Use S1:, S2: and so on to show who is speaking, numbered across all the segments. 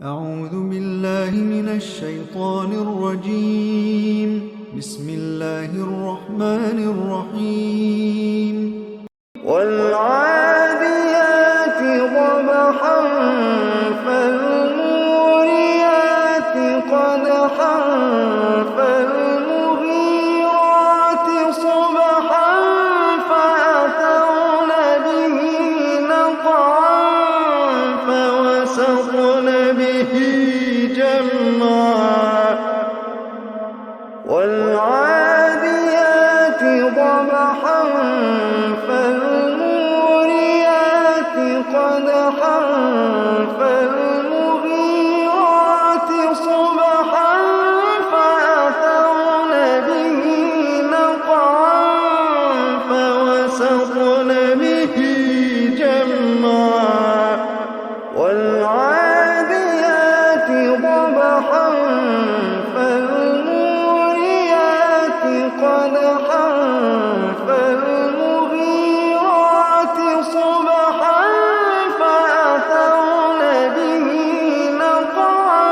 S1: أعوذ بالله من الشيطان الرجيم. بسم الله الرحمن الرحيم. والعاديات ضبحا فالموريات قدحا فالمغيرات صبحا فأثرن به نقعا فوسطن به جمعا. والعاديات ضبحا فالموريات قدحا فالمغيرات صبحا فأثرن به نقعا فوسطن به جمعا. والعاديات ضبحا فالموريات قدحا فالمغيرات صبحا فأثرن به نقعا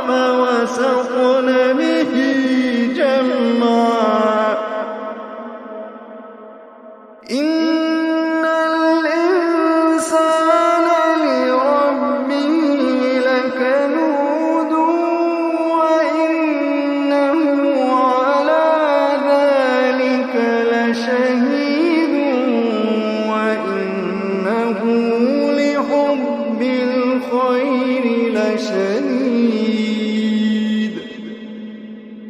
S1: فوسطن به جمعا. إن الإنسان لربه لكنود وإنه على ذلك لشهيد وإنه لحب الخير لشديد.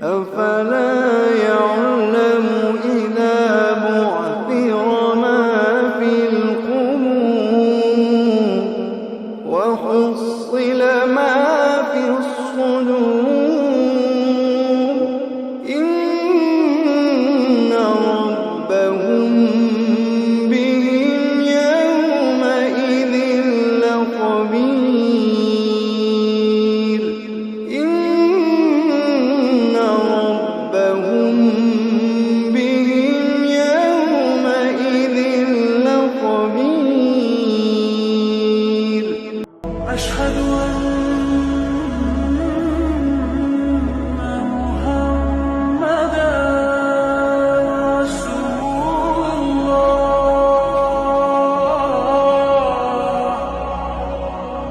S1: أفلا